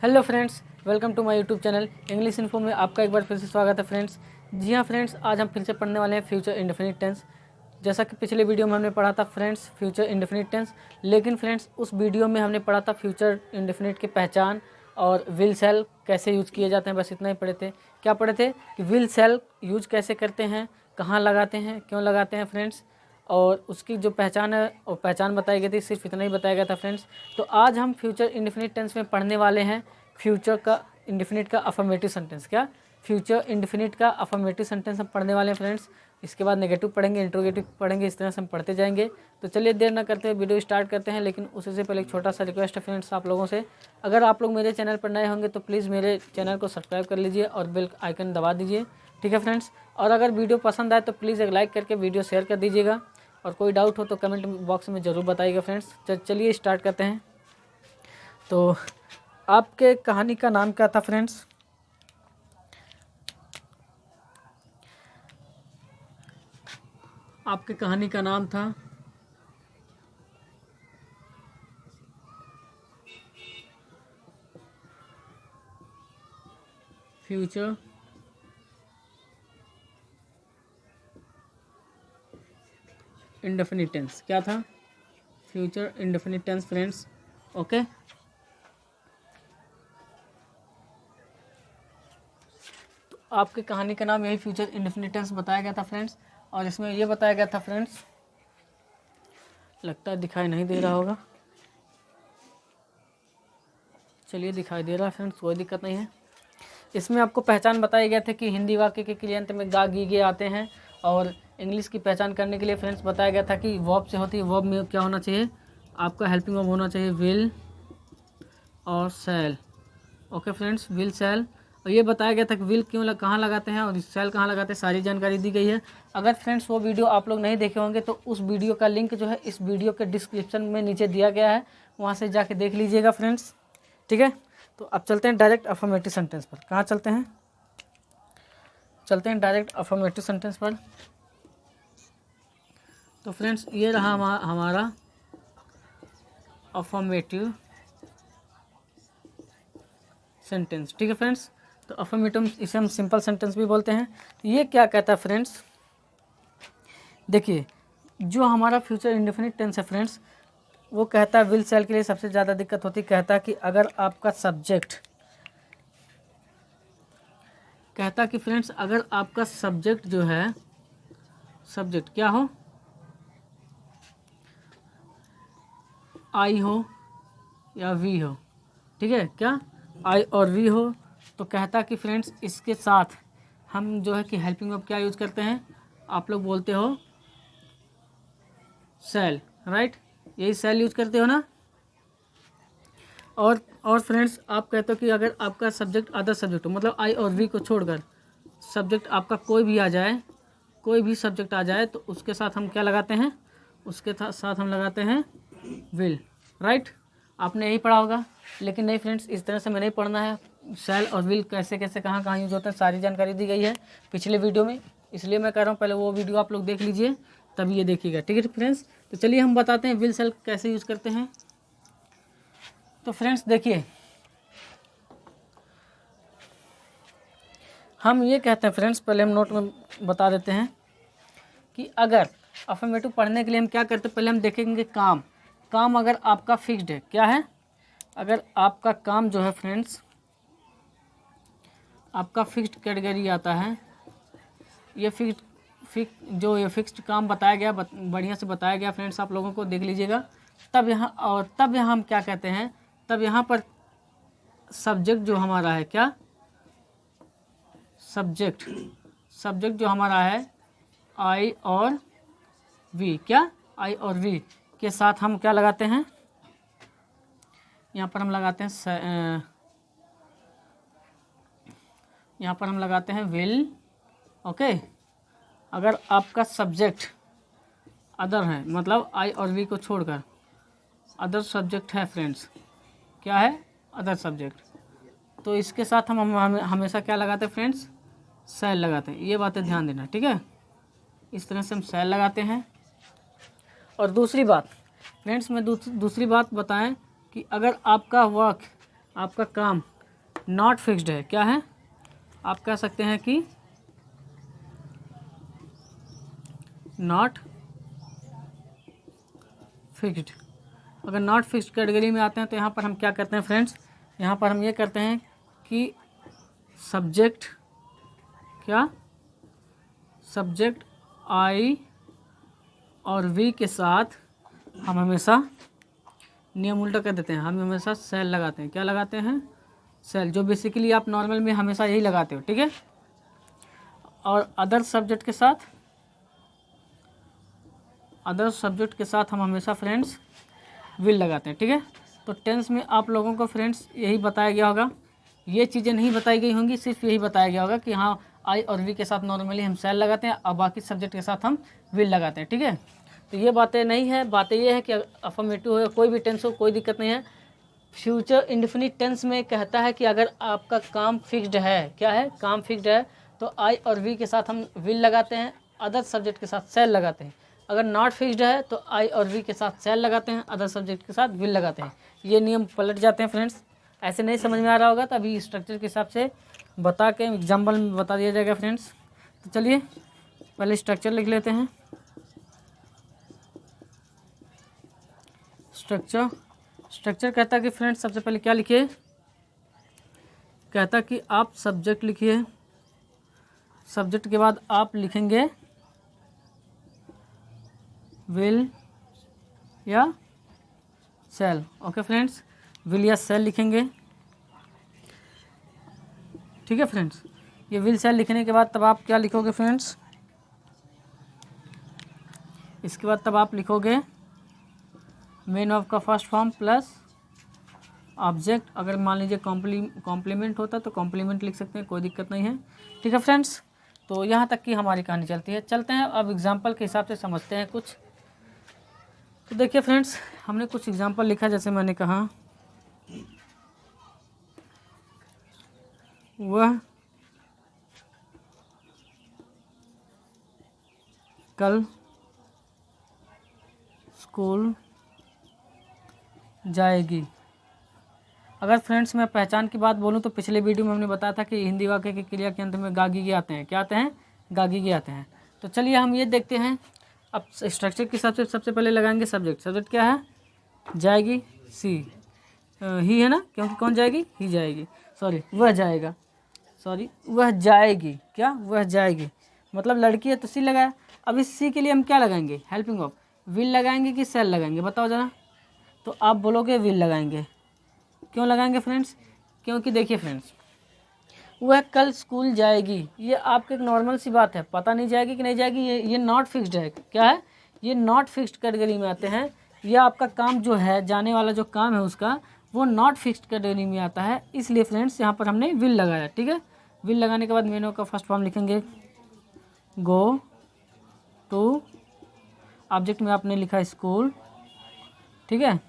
Hello friends, welcome to my YouTube channel English info में आपका एक बार फिर से स्वागत है फ्रेंड्स। जी हाँ फ्रेंड्स, आज हम फिर से पढ़ने वाले हैं फ्यूचर इंडेफिनिट टेंस। जैसा कि पिछले वीडियो में हमने पढ़ा था फ्रेंड्स फ्यूचर इंडेफिनिट टेंस, लेकिन फ्रेंड्स उस वीडियो में हमने पढ़ा था फ्यूचर इंडेफिनिट की पहचान और विल सेल कैसे यूज़ किए जाते हैं। बस इतना ही पढ़े थे। क्या पढ़े थे कि विल सेल यूज कैसे करते हैं, कहाँ लगाते हैं, क्यों लगाते हैं फ्रेंड्स, और उसकी जो पहचान है वो पहचान बताई गई थी। सिर्फ इतना ही बताया गया था फ्रेंड्स। तो आज हम फ्यूचर इंडेफिनिट टेंस में पढ़ने वाले हैं फ्यूचर का इंडेफिनिट का अफर्मेटिव सेंटेंस। क्या फ्यूचर इंडेफिनिट का अफर्मेटिव सेंटेंस हम पढ़ने वाले हैं फ्रेंड्स। इसके बाद नेगेटिव पढ़ेंगे, इंट्रोगेटिव पढ़ेंगे, इस तरह से हम पढ़ते जाएंगे। तो चलिए देर ना करते हुए वीडियो स्टार्ट करते हैं। लेकिन उससे पहले एक छोटा सा रिक्वेस्ट है फ्रेंड्स आप लोगों से, अगर आप लोग मेरे चैनल पर नए होंगे तो प्लीज़ मेरे चैनल को सब्सक्राइब कर लीजिए और बेल आइकन दबा दीजिए, ठीक है फ्रेंड्स। और अगर वीडियो पसंद आए तो प्लीज़ एक लाइक करके वीडियो शेयर कर दीजिएगा, और कोई डाउट हो तो कमेंट बॉक्स में ज़रूर बताइएगा फ्रेंड्स। चलिए स्टार्ट करते हैं। तो आपके कहानी का नाम क्या था फ्रेंड्स? आपके कहानी का नाम था फ्यूचर इंडेफिनिट टेंस। क्या था? Future indefinite tense friends. Okay, तो आपके कहानी का नाम यही फ्यूचर इंडेफिनिट टेंस बताया गया था फ्रेंड्स। और इसमें ये बताया गया था फ्रेंड्स, लगता है दिखाई नहीं दे रहा होगा, चलिए दिखाई दे रहा है फ्रेंड्स, कोई दिक्कत नहीं है। इसमें आपको पहचान बताई गया था कि हिंदी वाक्य के क्रियांत में गा गी गे आते हैं, और इंग्लिश की पहचान करने के लिए फ्रेंड्स बताया गया था कि वर्ब से होती है। वर्ब में क्या होना चाहिए? आपका हेल्पिंग वर्ब होना चाहिए विल और sell. Okay friends, will sell. और ये बताया गया था कि विल क्यों कहाँ लगाते हैं और सेल कहाँ लगाते हैं, सारी जानकारी दी गई है। अगर फ्रेंड्स वो वीडियो आप लोग नहीं देखे होंगे तो उस वीडियो का लिंक जो है इस वीडियो के डिस्क्रिप्शन में नीचे दिया गया है, वहाँ से जाके देख लीजिएगा फ्रेंड्स, ठीक है। तो अब चलते हैं डायरेक्ट अफर्मेटिव सेंटेंस पर। कहाँ चलते हैं? चलते हैं डायरेक्ट अफर्मेटिव सेंटेंस पर। तो फ्रेंड्स ये रहा हमारा अफर्मेटिव सेंटेंस, ठीक है फ्रेंड्स। तो अफर्मेटिव इसे हम सिंपल सेंटेंस भी बोलते हैं। तो ये क्या कहता है फ्रेंड्स, देखिए जो हमारा फ्यूचर इंडेफिनिट टेंस है फ्रेंड्स, वो कहता है विल सेल के लिए सबसे ज़्यादा दिक्कत होती है। कहता है कि अगर आपका सब्जेक्ट, कहता कि फ्रेंड्स अगर आपका सब्जेक्ट जो है, सब्जेक्ट क्या हो, आई हो या वी हो, ठीक है, क्या आई और वी हो, तो कहता कि फ्रेंड्स इसके साथ हम जो है कि हेल्पिंग वर्ब क्या यूज़ करते हैं, आप लोग बोलते हो सेल, राइट, यही सेल यूज़ करते हो ना। और फ्रेंड्स आप कहते हो कि अगर आपका सब्जेक्ट अदर सब्जेक्ट हो, मतलब आई और वी को छोड़कर सब्जेक्ट आपका कोई भी आ जाए, कोई भी सब्जेक्ट आ जाए, तो उसके साथ हम क्या लगाते हैं, उसके साथ हम लगाते हैं विल, राइट। आपने यही पढ़ा होगा, लेकिन नहीं फ्रेंड्स, इस तरह से हमें नहीं पढ़ना है। सेल और विल कैसे कैसे कहाँ कहाँ यूज होते हैं सारी जानकारी दी गई है पिछले वीडियो में, इसलिए मैं कह रहा हूँ पहले वो वीडियो आप लोग देख लीजिए, तब ये देखिएगा, ठीक है फ्रेंड्स। तो चलिए हम बताते हैं विल सेल कैसे यूज़ करते हैं। तो फ्रेंड्स देखिए, हम ये कहते हैं फ्रेंड्स, पहले हम नोट में बता देते हैं कि अगर अफर्मेटिव पढ़ने के लिए हम क्या करते हैं, पहले हम देखेंगे काम अगर आपका फिक्स्ड है, क्या है, अगर आपका काम जो है फ्रेंड्स आपका फिक्स्ड कैटेगरी आता है, ये फिक्स्ड काम बताया गया, बढ़िया से बताया गया फ्रेंड्स, आप लोगों को देख लीजिएगा। तब यहाँ हम क्या कहते हैं, तब यहाँ पर सब्जेक्ट जो हमारा है, क्या सब्जेक्ट जो हमारा है आई और वी, क्या आई और वी के साथ हम क्या लगाते हैं, यहाँ पर हम लगाते हैं यहाँ पर हम लगाते हैं विल। ओके, अगर आपका सब्जेक्ट अदर है, मतलब आई और वी को छोड़कर अदर सब्जेक्ट है फ्रेंड्स, क्या है अदर सब्जेक्ट, तो इसके साथ हम हमेशा क्या लगाते हैं फ्रेंड्स, सेल लगाते हैं। ये बातें ध्यान देना, ठीक है, इस तरह से हम सेल लगाते हैं। और दूसरी बात फ्रेंड्स, मैं दूसरी बात बताएं कि अगर आपका वर्क आपका काम नॉट फिक्स्ड है, क्या है, आप कह सकते हैं कि नॉट फिक्स्ड। अगर नॉट फिक्स्ड कैटेगरी में आते हैं तो यहाँ पर हम क्या करते हैं फ्रेंड्स, यहाँ पर हम ये करते हैं कि सब्जेक्ट क्या, सब्जेक्ट आई और वी के साथ हम हमेशा नियम उल्टा कर देते हैं, हम हमेशा सेल लगाते हैं। क्या लगाते हैं, सेल, जो बेसिकली आप नॉर्मल में हमेशा यही लगाते हो, ठीक है। और अदर सब्जेक्ट के साथ, अदर सब्जेक्ट के साथ हम हमेशा फ्रेंड्स विल लगाते हैं, ठीक है। तो टेंस में आप लोगों को फ्रेंड्स यही बताया गया होगा, ये चीज़ें नहीं बताई गई होंगी, सिर्फ यही बताया गया होगा कि हाँ आई और वी के साथ नॉर्मली हम सेल लगाते हैं और बाकी सब्जेक्ट के साथ हम विल लगाते हैं, ठीक है। तो ये बातें नहीं है, बातें ये है कि अफर्मेटिव हो या कोई भी टेंस हो कोई दिक्कत नहीं है। फ्यूचर इंडेफिनिट टेंस में कहता है कि अगर आपका काम फिक्स्ड है, क्या है, काम फिक्स्ड है, तो आई और वी के साथ हम विल लगाते हैं, अदर सब्जेक्ट के साथ सेल लगाते हैं। अगर नॉट फिक्स्ड है तो आई और वी के साथ सेल लगाते हैं, अदर सब्जेक्ट के साथ विल लगाते हैं। ये नियम पलट जाते हैं फ्रेंड्स। ऐसे नहीं समझ में आ रहा होगा तो अभी स्ट्रक्चर के हिसाब से बता के एग्जाम्पल में बता दिया जाएगा फ्रेंड्स। तो चलिए पहले स्ट्रक्चर लिख लेते हैं। स्ट्रक्चर कहता है कि फ्रेंड्स सबसे पहले क्या लिखिए, कहता कि आप सब्जेक्ट लिखिए, सब्जेक्ट के बाद आप लिखेंगे विल या सेल। ओके फ्रेंड्स, विल या सेल लिखेंगे, ठीक है फ्रेंड्स। ये विल सेल लिखने के बाद तब आप क्या लिखोगे फ्रेंड्स, इसके बाद तब आप लिखोगे मेन ऑफ का फर्स्ट फॉर्म प्लस ऑब्जेक्ट। अगर मान लीजिए कॉम्प्लीमेंट होता तो कॉम्प्लीमेंट लिख सकते हैं, कोई दिक्कत नहीं है, ठीक है फ्रेंड्स। तो यहाँ तक की हमारी कहानी चलती है। चलते हैं अब एग्जाम्पल के हिसाब से समझते हैं कुछ। तो देखिए फ्रेंड्स, हमने कुछ एग्जाम्पल लिखा, जैसे मैंने कहा वह कल स्कूल जाएगी। अगर फ्रेंड्स मैं पहचान की बात बोलूँ तो पिछले वीडियो में हमने बताया था कि हिंदी वाक्य के क्रिया के अंत में गागी के आते हैं, क्या आते हैं, गागी के आते हैं। तो चलिए हम ये देखते हैं। अब स्ट्रक्चर के हिसाब से सबसे पहले लगाएंगे सब्जेक्ट। सब्जेक्ट क्या है, जाएगी, सी, ही है ना, क्योंकि कौन जाएगी, ही जाएगी, सॉरी वह जाएगा, सॉरी वह जाएगी, क्या, वह जाएगी, मतलब लड़की है तो सी लगाया। अब इस सी के लिए हम क्या लगाएंगे, हेल्पिंग ऑफ, विल लगाएंगे कि सेल लगाएंगे, बताओ ज़रा। तो आप बोलोगे विल लगाएंगे। क्यों लगाएंगे फ्रेंड्स, क्योंकि देखिए फ्रेंड्स, वह कल स्कूल जाएगी, ये आपकी एक नॉर्मल सी बात है, पता नहीं जाएगी कि नहीं जाएगी, ये नॉट फिक्स्ड है, क्या है, ये नॉट फिक्स्ड कैटेगरी में आते हैं। ये आपका काम जो है, जाने वाला जो काम है उसका, वो नॉट फिक्स्ड कैटेगरी में आता है, इसलिए फ्रेंड्स यहाँ पर हमने विल लगाया, ठीक है। विल लगाने के बाद मेनू का फर्स्ट फॉर्म लिखेंगे गो टू, ऑब्जेक्ट में आपने लिखा स्कूल, ठीक है।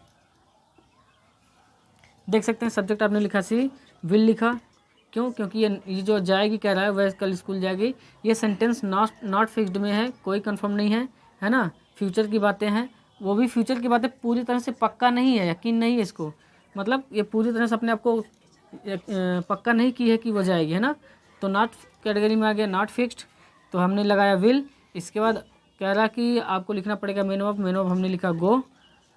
देख सकते हैं सब्जेक्ट आपने लिखा सी, विल लिखा, क्यों, क्योंकि ये जो जाएगी कह रहा है, वह कल स्कूल जाएगी। ये सेंटेंस नॉट फिक्स्ड में है, कोई कंफर्म नहीं है ना, फ्यूचर की बातें हैं, वो भी फ्यूचर की बातें पूरी तरह से पक्का नहीं है, यकीन नहीं है इसको, मतलब ये पूरी तरह से अपने आप को पक्का नहीं की है कि वो जाएगी, है ना। तो नॉट कैटेगरी में आ गया, नॉट फिक्स्ड, तो हमने लगाया विल। इसके बाद कह रहा कि आपको लिखना पड़ेगा मेन ऑफ हमने लिखा गो।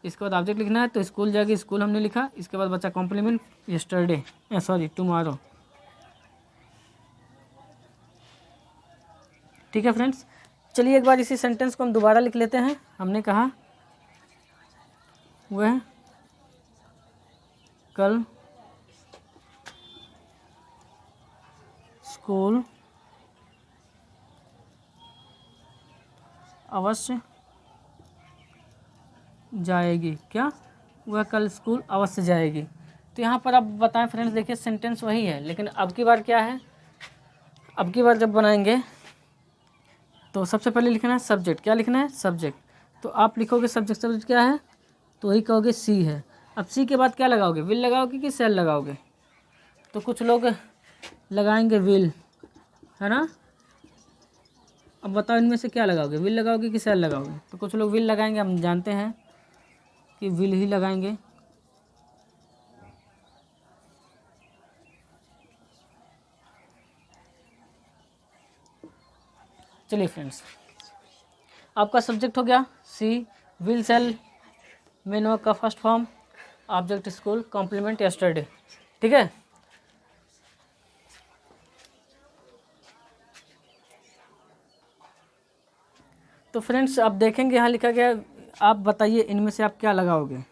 इसके बाद ऑब्जेक्ट लिखना है, तो स्कूल जाएगी, स्कूल हमने लिखा। इसके बाद बच्चा कॉम्प्लीमेंट, यस्टरडे, सॉरी टुमारो, ठीक है फ्रेंड्स। चलिए एक बार इसी सेंटेंस को हम दोबारा लिख लेते हैं। हमने कहा वह कल स्कूल अवश्य जाएगी, क्या, वह कल स्कूल अवश्य जाएगी। तो यहाँ पर अब बताएं फ्रेंड्स, देखिए सेंटेंस वही है, लेकिन अब की बार क्या है, अब की बार जब बनाएंगे तो सबसे पहले लिखना है सब्जेक्ट। क्या लिखना है, सब्जेक्ट। तो आप लिखोगे सब्जेक्ट क्या है, तो वही कहोगे सी है। अब सी के बाद क्या लगाओगे, विल लगाओगे कि सेल लगाओगे। तो कुछ लोग लगाएंगे विल, है ना। अब बताओ इनमें से क्या लगाओगे, विल लगाओगे कि सेल लगाओगे। तो कुछ लोग विल लगाएंगे, हम जानते हैं कि विल ही लगाएंगे, चलिए फ्रेंड्स, आपका सब्जेक्ट हो गया she, will sell, main verb का first form, object school, complement, yesterday. ठीक है, तो फ्रेंड्स आप देखेंगे यहाँ लिखा गया, आप बताइए इनमें से आप क्या लगाओगे।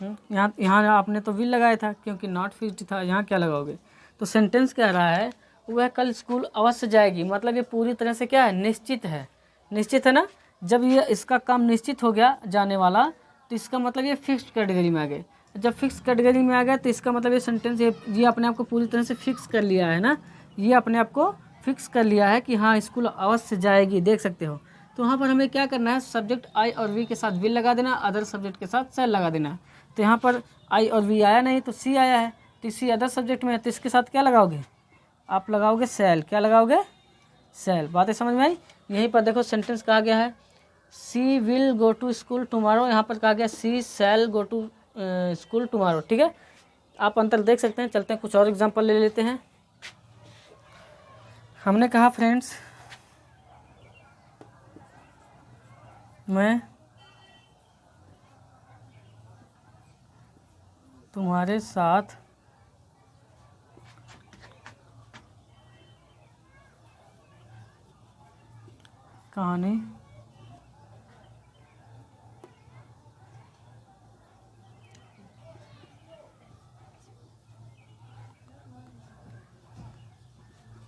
यहाँ यहाँ आपने तो विल लगाया था क्योंकि नॉट फिक्स्ड था, यहाँ क्या लगाओगे। तो सेंटेंस कह रहा है वह कल स्कूल अवश्य जाएगी, मतलब ये पूरी तरह से क्या है, निश्चित है। निश्चित है ना, जब ये इसका काम निश्चित हो गया जाने वाला, तो इसका मतलब ये फिक्स्ड कैटेगरी में आ गए। जब फिक्स कैटेगरी में आ गया तो इसका मतलब ये सेंटेंस ये अपने आप को पूरी तरह से फिक्स कर लिया है ना, ये अपने आप को फिक्स कर लिया है कि हाँ स्कूल अवश्य जाएगी, देख सकते हो। तो वहाँ पर हमें क्या करना है, सब्जेक्ट आई और वी के साथ विल लगा देना, अदर सब्जेक्ट के साथ सेल लगा देना। तो यहाँ पर आई और वी आया नहीं तो सी आया है, तो सी अदर सब्जेक्ट में है, तो इसके साथ क्या लगाओगे, आप लगाओगे सेल। क्या लगाओगे, सेल। बातें समझ में आई। यहीं पर देखो सेंटेंस कहा गया है she will go to school tomorrow, यहाँ पर कहा गया she'll go to school tomorrow. ठीक है, आप अंतर देख सकते हैं। चलते हैं कुछ और एग्जांपल ले लेते हैं। हमने कहा फ्रेंड्स मैं तुम्हारे साथ कहानी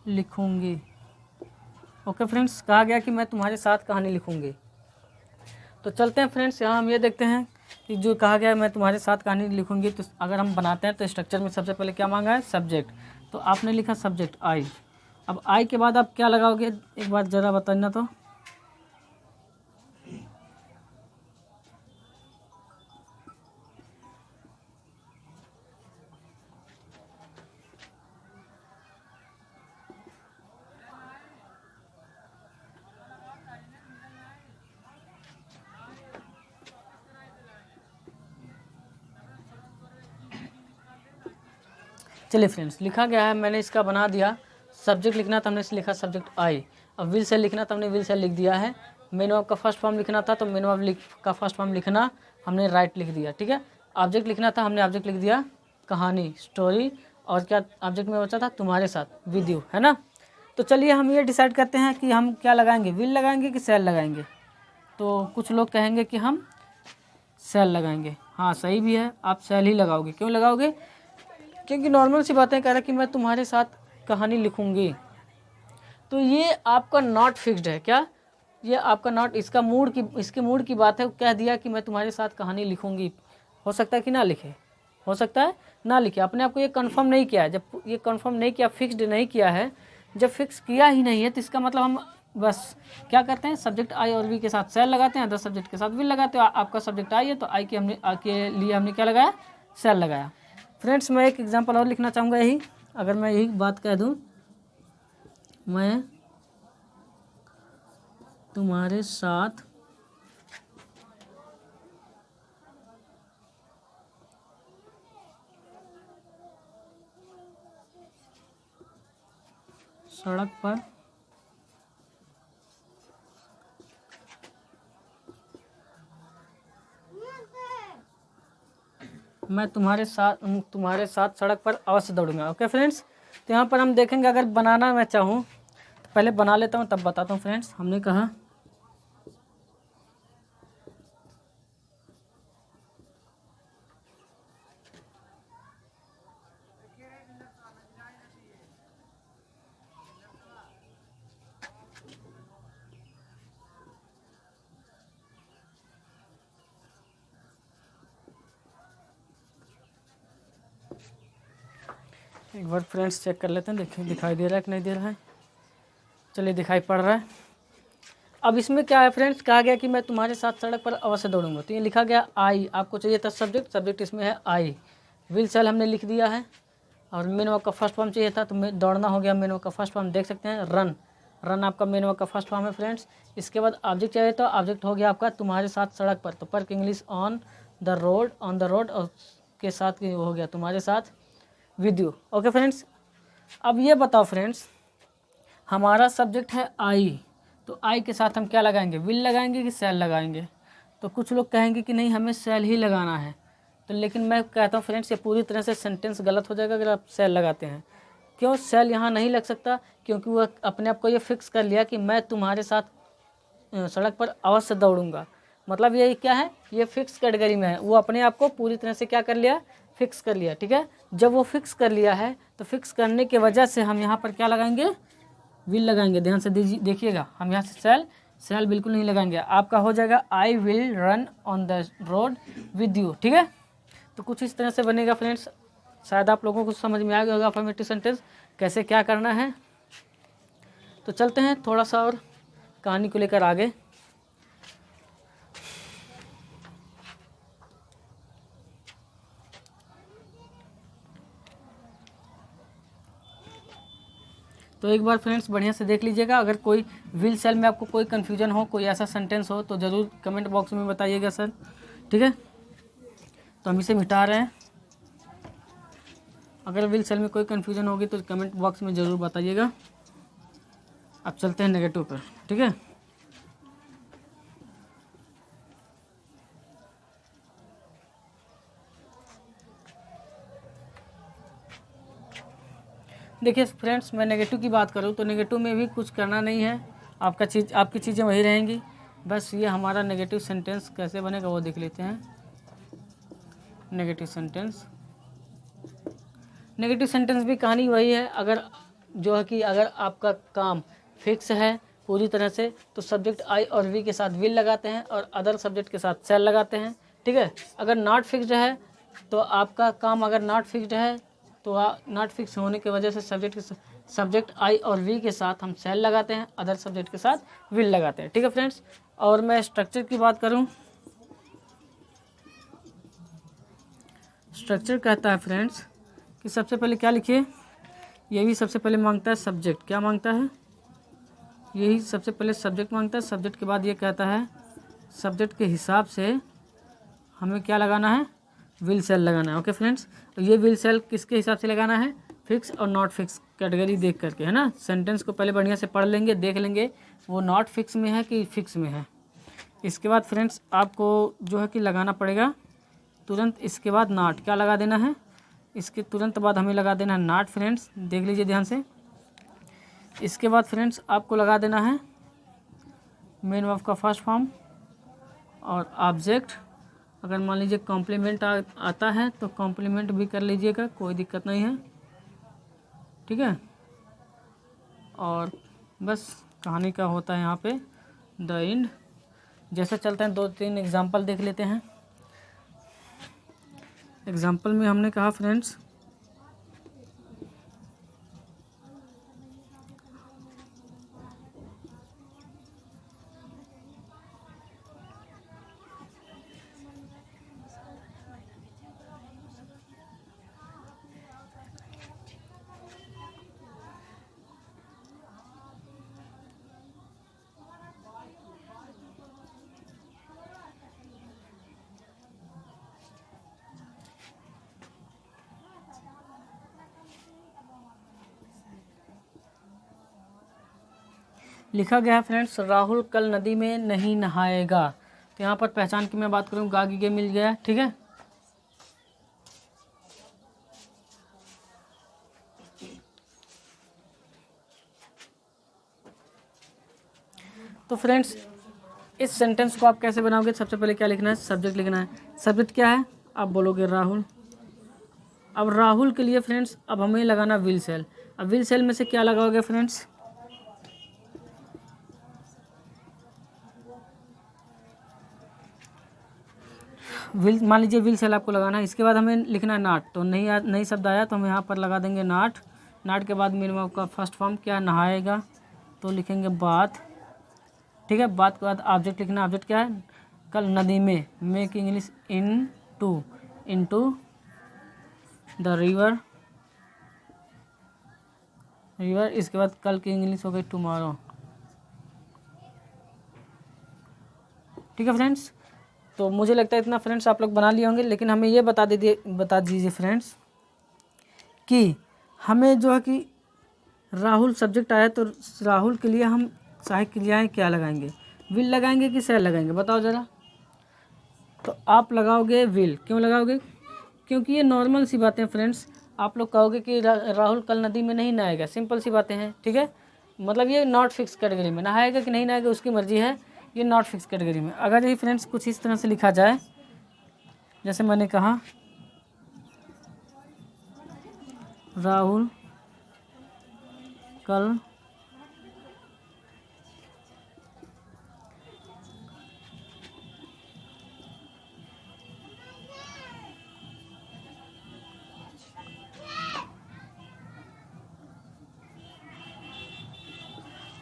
लिखूंगी। ओके फ्रेंड्स, कहा गया कि मैं तुम्हारे साथ कहानी लिखूंगी। तो चलते हैं फ्रेंड्स, यहाँ हम ये देखते हैं कि जो कहा गया है मैं तुम्हारे साथ कहानी लिखूंगी, तो अगर हम बनाते हैं तो स्ट्रक्चर में सबसे पहले क्या मांगा है, सब्जेक्ट। तो आपने लिखा सब्जेक्ट आई। अब आई के बाद आप क्या लगाओगे, एक बार ज़रा बताना। तो चलिए फ्रेंड्स, लिखा गया है, मैंने इसका बना दिया। सब्जेक्ट लिखना था, हमने इसे लिखा सब्जेक्ट आई। अब विल सेल लिखना था, हमने विल सेल लिख दिया है। मेन वर्ब का फर्स्ट फॉर्म लिखना था, तो मेन वर्ब का फर्स्ट फॉर्म लिखना हमने राइट लिख दिया। ठीक है, ऑब्जेक्ट लिखना था, हमने ऑब्जेक्ट लिख दिया कहानी, स्टोरी। और क्या ऑब्जेक्ट में बचा था, तुम्हारे साथ, विद यू, है ना। तो चलिए हम ये डिसाइड करते हैं कि हम क्या लगाएंगे, विल लगाएंगे कि सेल लगाएंगे। तो कुछ लोग कहेंगे कि हम सेल लगाएंगे। हाँ सही भी है, आप सेल ही लगाओगे। क्यों लगाओगे, क्योंकि नॉर्मल सी बातें कह रहा कि मैं तुम्हारे साथ कहानी लिखूंगी। तो ये आपका नॉट फिक्स्ड है। क्या, ये आपका नॉट, इसके मूड की बात है। कह दिया कि मैं तुम्हारे साथ कहानी लिखूंगी, हो सकता है कि ना लिखे, हो सकता है ना लिखे। अपने आप को ये कंफर्म नहीं किया है। जब ये कंफर्म नहीं किया, फिक्स्ड नहीं किया है, जब फिक्स किया ही नहीं है, तो इसका मतलब हम बस क्या करते हैं, सब्जेक्ट आई और वी के साथ सेल लगाते हैं, अदर सब्जेक्ट के साथ विल लगाते हैं। आपका सब्जेक्ट आई है तो आई के लिए हमने क्या लगाया, सेल लगाया। फ्रेंड्स मैं एक एग्जांपल और लिखना चाहूँगा। यही अगर मैं यही बात कह दूँ, मैं तुम्हारे साथ सड़क पर मैं तुम्हारे साथ सड़क पर अवश्य दौड़ूंगा। ओके फ्रेंड्स, तो यहाँ पर हम देखेंगे, अगर बनाना मैं चाहूँ तो पहले बना लेता हूँ तब बताता हूँ। फ्रेंड्स हमने कहा एक बार फ्रेंड्स चेक कर लेते हैं, देखिए दिखाई दे रहा है कि नहीं दे रहा है। चलिए दिखाई पड़ रहा है। अब इसमें क्या है फ्रेंड्स, कहा गया कि मैं तुम्हारे साथ सड़क पर अवश्य दौड़ूंगा। तो ये लिखा गया आई, आपको चाहिए था सब्जेक्ट इसमें है आई। विल सेल हमने लिख दिया है, और मेन वर्ब का फर्स्ट फॉर्म चाहिए था, तो दौड़ना हो गया। मेन वर्ब का फर्स्ट फॉर्म देख सकते हैं, रन आपका मेन वर्ब का फर्स्ट फॉर्म है फ्रेंड्स। इसके बाद ऑब्जेक्ट चाहिए, तो ऑब्जेक्ट हो गया आपका तुम्हारे साथ सड़क पर, तो पर की इंग्लिश ऑन द रोड, और के साथ हो गया तुम्हारे साथ विद यू। ओके फ्रेंड्स, अब ये बताओ फ्रेंड्स, हमारा सब्जेक्ट है आई, तो आई के साथ हम क्या लगाएंगे, विल लगाएंगे कि शैल लगाएंगे। तो कुछ लोग कहेंगे कि नहीं हमें शैल ही लगाना है, तो लेकिन मैं कहता हूँ फ्रेंड्स ये पूरी तरह से सेंटेंस गलत हो जाएगा अगर आप शैल लगाते हैं। क्यों शैल यहाँ नहीं लग सकता, क्योंकि वह अपने आप को ये फिक्स कर लिया कि मैं तुम्हारे साथ सड़क पर अवश्य दौड़ूंगा। मतलब ये क्या है, ये फिक्स कैटेगरी में है, वो अपने आप को पूरी तरह से क्या कर लिया, फिक्स कर लिया। ठीक है, जब वो फिक्स कर लिया है तो फिक्स करने की वजह से हम यहाँ पर क्या लगाएंगे, विल लगाएंगे। ध्यान से देखिएगा, हम यहाँ से शैल बिल्कुल नहीं लगाएंगे। आपका हो जाएगा I will run on the road with you. ठीक है, तो कुछ इस तरह से बनेगा फ्रेंड्स। शायद आप लोगों को समझ में आ गया होगा अफर्मेटिव सेंटेंस कैसे क्या करना है। तो चलते हैं थोड़ा सा और कहानी को लेकर आगे। तो एक बार फ्रेंड्स बढ़िया से देख लीजिएगा। अगर कोई विल शैल में आपको कोई कन्फ्यूजन हो, कोई ऐसा सेंटेंस हो तो ज़रूर कमेंट बॉक्स में बताइएगा सर। ठीक है, तो हम इसे मिटा रहे हैं। अगर विल शैल में कोई कन्फ्यूजन होगी तो कमेंट बॉक्स में ज़रूर बताइएगा। अब चलते हैं नेगेटिव पर। ठीक है, देखिए फ्रेंड्स, मैं नेगेटिव की बात करूँ तो नेगेटिव में भी कुछ करना नहीं है, आपकी चीज़ें वही रहेंगी। बस ये हमारा नेगेटिव सेंटेंस कैसे बनेगा वो देख लेते हैं। नेगेटिव सेंटेंस भी कहानी वही है। अगर जो है कि अगर आपका काम फिक्स है पूरी तरह से तो सब्जेक्ट आई और वी के साथ विल लगाते हैं और अदर सब्जेक्ट के साथ शैल लगाते हैं। ठीक है, अगर नॉट फिक्स्ड है तो आपका काम अगर नॉट फिक्स्ड है तो नॉट फिक्स होने की वजह से सब्जेक्ट आई और वी के साथ हम शैल लगाते हैं, अदर सब्जेक्ट के साथ विल लगाते हैं। ठीक है फ्रेंड्स, और मैं स्ट्रक्चर की बात करूं, स्ट्रक्चर कहता है फ्रेंड्स कि सबसे पहले क्या लिखिए, ये भी सबसे पहले मांगता है सब्जेक्ट। क्या मांगता है, यही सबसे पहले सब्जेक्ट मांगता है। सब्जेक्ट के बाद ये कहता है सब्जेक्ट के हिसाब से हमें क्या लगाना है, विल सेल लगाना है। ओके फ्रेंड्स, तो ये विल सेल किसके हिसाब से लगाना है, फिक्स और नॉट फिक्स कैटेगरी देख करके, है ना। सेंटेंस को पहले बढ़िया से पढ़ लेंगे, देख लेंगे वो नॉट फिक्स में है कि फिक्स में है। इसके बाद फ्रेंड्स आपको जो है कि लगाना पड़ेगा तुरंत इसके बाद नॉट, क्या लगा देना है, इसके तुरंत बाद हमें लगा देना है नॉट। फ्रेंड्स देख लीजिए ध्यान से। इसके बाद फ्रेंड्स आपको लगा देना है मेन वर्ब का फर्स्ट फॉर्म और ऑब्जेक्ट। अगर मान लीजिए कॉम्प्लीमेंट आता है तो कॉम्प्लीमेंट भी कर लीजिएगा, कोई दिक्कत नहीं है। ठीक है, और बस कहानी का होता है यहाँ पे द एंड। जैसे चलते हैं 2-3 एग्जांपल देख लेते हैं। एग्जांपल में हमने कहा फ्रेंड्स लिखा गया है फ्रेंड्स राहुल कल नदी में नहीं नहाएगा। तो यहाँ पर पहचान की मैं बात करूँ गागी के मिल गया। ठीक है, तो फ्रेंड्स इस सेंटेंस को आप कैसे बनाओगे, सबसे पहले क्या लिखना है, सब्जेक्ट लिखना है। सब्जेक्ट क्या है, आप बोलोगे राहुल। अब राहुल के लिए फ्रेंड्स अब हमें लगाना विल सेल। अब विल सेल में से क्या लगाओगे फ्रेंड्स, विल, मान लीजिए विल सेल आपको लगाना है। इसके बाद हमें लिखना है नॉट, तो नई शब्द आया तो हम यहाँ पर लगा देंगे नॉट। नॉट के बाद मेन वर्ब का फर्स्ट फॉर्म क्या नहाएगा, तो लिखेंगे बात। ठीक है, बात के बाद ऑब्जेक्ट लिखना। ऑब्जेक्ट क्या है, कल नदी में की इंग्लिश इनटू द रिवर। इसके बाद कल की इंग्लिश हो गई टुमारो। ठीक है फ्रेंड्स, तो मुझे लगता है इतना फ्रेंड्स आप लोग बना लिए होंगे। लेकिन हमें ये बता दीजिए फ्रेंड्स कि हमें जो है कि राहुल सब्जेक्ट आया तो राहुल के लिए हम सहायक क्रियाएं क्या लगाएंगे, विल लगाएंगे कि शैल लगाएंगे, बताओ ज़रा। तो आप लगाओगे विल। क्यों लगाओगे? क्योंकि ये नॉर्मल सी बातें हैं फ्रेंड्स। आप लोग कहोगे कि राहुल कल नदी में नहीं नहाएगा, सिंपल सी बातें हैं, ठीक है। मतलब ये नॉट फिक्स कैटेगरी में, नहाएगा कि नहीं नहाएगा उसकी मर्जी है, ये नॉट फिक्स कैटेगरी में। अगर ये फ्रेंड्स कुछ इस तरह से लिखा जाए, जैसे मैंने कहा राहुल कल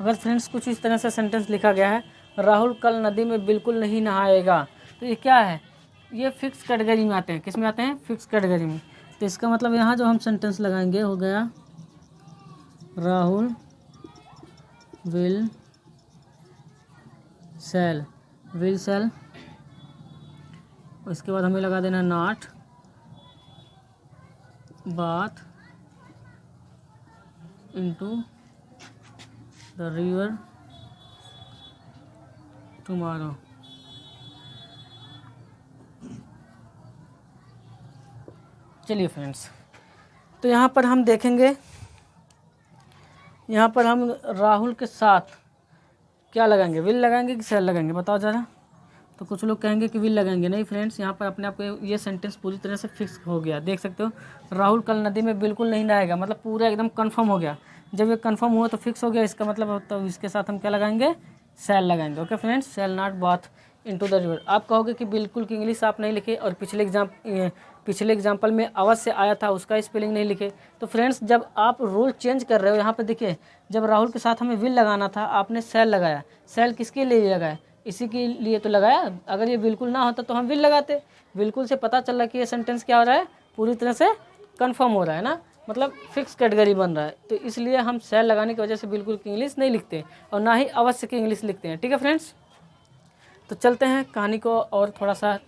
अगर फ्रेंड्स कुछ इस तरह से सेंटेंस लिखा गया है, राहुल कल नदी में बिल्कुल नहीं नहाएगा, तो ये क्या है, ये फिक्स कैटेगरी में आते हैं। किस में आते हैं? फिक्स कैटेगरी में। तो इसका मतलब यहाँ जो हम सेंटेंस लगाएंगे हो गया Rahul will sell, will sell. उसके बाद हमें लगा देना not bath into the river tomorrow. चलिए फ्रेंड्स, तो यहाँ पर हम देखेंगे, यहाँ पर हम राहुल के साथ क्या लगाएंगे, विल लगाएंगे कि शैल लगाएंगे, बताओ ज़रा। तो कुछ लोग कहेंगे कि विल लगाएंगे। नहीं फ्रेंड्स, यहाँ पर अपने आप को ये सेंटेंस पूरी तरह से फिक्स हो गया, देख सकते हो। राहुल कल नदी में बिल्कुल नहीं नहाएगा, मतलब पूरा एकदम कंफर्म हो गया। जब ये कंफर्म हुआ तो फिक्स हो गया, इसका मतलब तो इसके साथ हम क्या लगाएंगे, शैल लगाएंगे। Okay friends, shall not bath into the river. आप कहोगे कि बिल्कुल की इंग्लिश आप नहीं लिखे और पिछले एग्जाम्पल में अवश्य आया था उसका स्पेलिंग नहीं लिखे। तो फ्रेंड्स, जब आप रूल चेंज कर रहे हो, यहाँ पे देखिए, जब राहुल के साथ हमें विल लगाना था, आपने शैल लगाया। शैल किसके लिए लगाया? इसी के लिए तो लगाया। अगर ये बिल्कुल ना होता तो हम विल लगाते। बिल्कुल से पता चल रहा है कि ये सेंटेंस क्या हो रहा है, पूरी तरह से कंफर्म हो रहा है ना, मतलब फिक्स कैटेगरी बन रहा है। तो इसलिए हम शैल लगाने की वजह से बिल्कुल की इंग्लिश नहीं लिखते और ना ही अवश्य की इंग्लिश लिखते हैं, ठीक है फ्रेंड्स। तो चलते हैं कहानी को और थोड़ा सा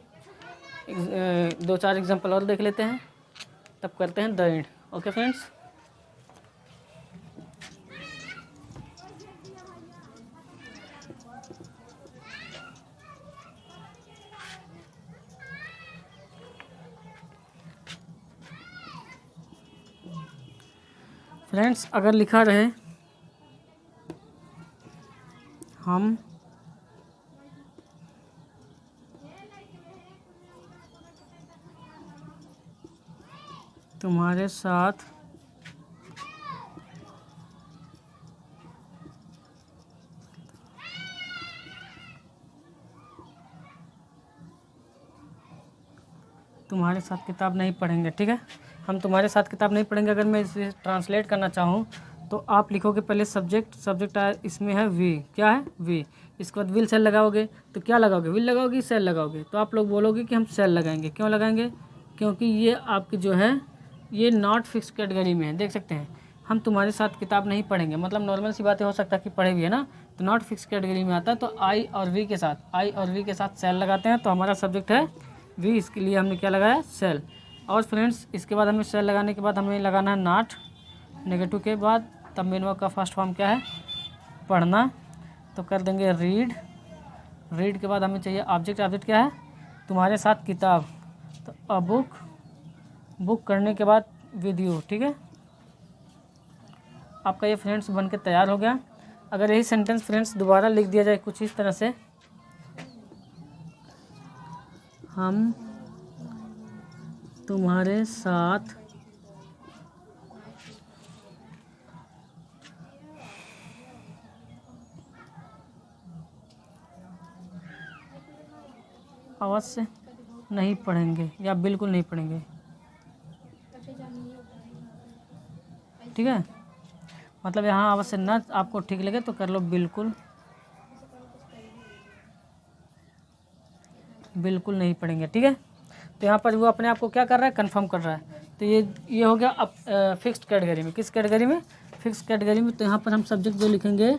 2-4 एग्जाम्पल और देख लेते हैं, तब करते हैं the end. Okay friends, friends अगर लिखा रहे हम तुम्हारे साथ किताब नहीं पढ़ेंगे, ठीक है। हम तुम्हारे साथ किताब नहीं पढ़ेंगे, अगर मैं इसे ट्रांसलेट करना चाहूँ तो आप लिखोगे पहले सब्जेक्ट इसमें है वी, क्या है, वी। इसके बाद विल सेल लगाओगे, तो क्या लगाओगे, विल लगाओगे, सेल लगाओगे। तो आप लोग बोलोगे कि हम सेल लगाएंगे। क्यों लगाएंगे? क्योंकि ये आपकी जो है ये नॉट फिक्स कैटेगरी में है, देख सकते हैं। हम तुम्हारे साथ किताब नहीं पढ़ेंगे, मतलब नॉर्मल सी बातें हो सकता है कि पढ़े भी है ना, तो नॉट फिक्स कैटेगरी में आता है। तो आई और वी के साथ सेल लगाते हैं, तो हमारा सब्जेक्ट है वी, इसके लिए हमने क्या लगाया, सेल। और फ्रेंड्स इसके बाद हमें सेल लगाने के बाद हमें लगाना है नॉट, नेगेटिव के बाद तब मेन वर्ब का फर्स्ट फॉर्म क्या है, पढ़ना। तो कर देंगे रीड के बाद हमें चाहिए ऑब्जेक्ट क्या है, तुम्हारे साथ किताब, तो अ बुक करने के बाद विद यू, ठीक है। आपका ये फ्रेंड्स बन के तैयार हो गया। अगर यही सेंटेंस फ्रेंड्स दोबारा लिख दिया जाए कुछ इस तरह से, हम तुम्हारे साथ अवश्य नहीं पढ़ेंगे या बिल्कुल नहीं पढ़ेंगे, ठीक है। मतलब यहाँ अवश्य न आपको ठीक लगे तो कर लो बिल्कुल नहीं पढ़ेंगे, ठीक है। तो यहाँ पर वो अपने आप को क्या कर रहा है, कंफर्म कर रहा है। तो ये हो गया अब फिक्स्ड कैटेगरी में। किस कैटेगरी में? फिक्स कैटेगरी में। तो यहाँ पर हम सब्जेक्ट जो लिखेंगे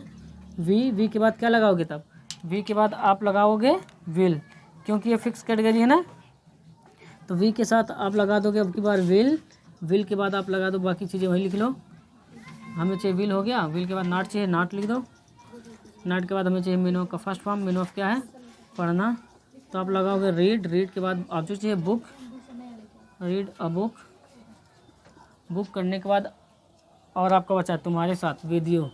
वी के बाद क्या लगाओगे, तब वी के बाद आप लगाओगे विल, क्योंकि ये फिक्स कैटेगरी है ना। तो वी के साथ आप लगा दोगे अब की बार विल के बाद आप लगा दो बाकी चीज़ें वही लिख लो, हमें चाहिए विल हो गया, विल के बाद नॉट चाहिए, नॉट लिख दो। नॉट के बाद हमें चाहिए मीन ऑफ का फर्स्ट फॉर्म, मीन ऑफ क्या है पढ़ना, तो आप लगाओगे रीड। रीड के बाद ऑब्जेक्ट चाहिए book, read a book. Book करने के बाद और आपका बचा तुम्हारे साथ विद यू।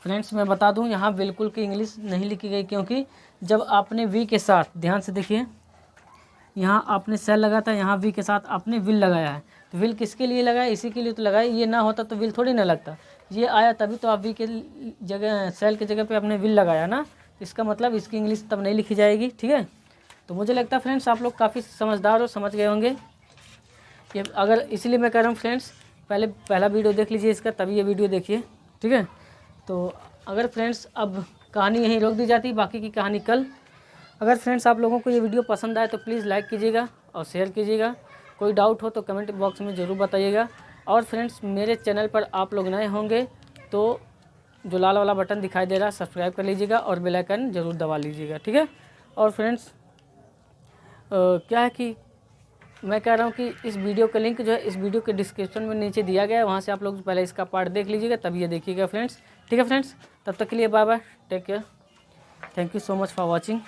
फ्रेंड्स मैं बता दूं यहाँ बिल्कुल की इंग्लिश नहीं लिखी गई, क्योंकि जब आपने वी के साथ, ध्यान से देखिए, यहाँ आपने सेल लगा था, यहाँ वी के साथ आपने विल लगाया है। तो विल किसके लिए लगाया, इसी के लिए तो लगाया। ये ना होता तो विल थोड़ी ना लगता, ये आया तभी तो आप वी के जगह, सेल के जगह पे आपने विल लगाया ना। इसका मतलब इसकी इंग्लिश तब नहीं लिखी जाएगी, ठीक है। तो मुझे लगता है फ्रेंड्स आप लोग काफ़ी समझदार हो, समझ गए होंगे ये। अगर इसलिए मैं कह रहा हूँ फ्रेंड्स, पहला वीडियो देख लीजिए इसका, तभी ये वीडियो देखिए, ठीक है। तो अगर फ्रेंड्स अब कहानी यहीं रोक दी जाती, बाकी की कहानी कल। अगर फ्रेंड्स आप लोगों को ये वीडियो पसंद आए तो प्लीज़ लाइक कीजिएगा और शेयर कीजिएगा। कोई डाउट हो तो कमेंट बॉक्स में ज़रूर बताइएगा। और फ्रेंड्स मेरे चैनल पर आप लोग नए होंगे तो जो लाल वाला बटन दिखाई दे रहा है सब्सक्राइब कर लीजिएगा और बेल आइकन ज़रूर दबा लीजिएगा, ठीक है। और फ्रेंड्स क्या है कि मैं कह रहा हूँ कि इस वीडियो का लिंक जो है इस वीडियो के डिस्क्रिप्शन में नीचे दिया गया है, वहाँ से आप लोग पहले इसका पार्ट देख लीजिएगा तब ये देखिएगा फ्रेंड्स, ठीक है फ्रेंड्स। तब तक के लिए bye bye, take care, thank you so much for watching.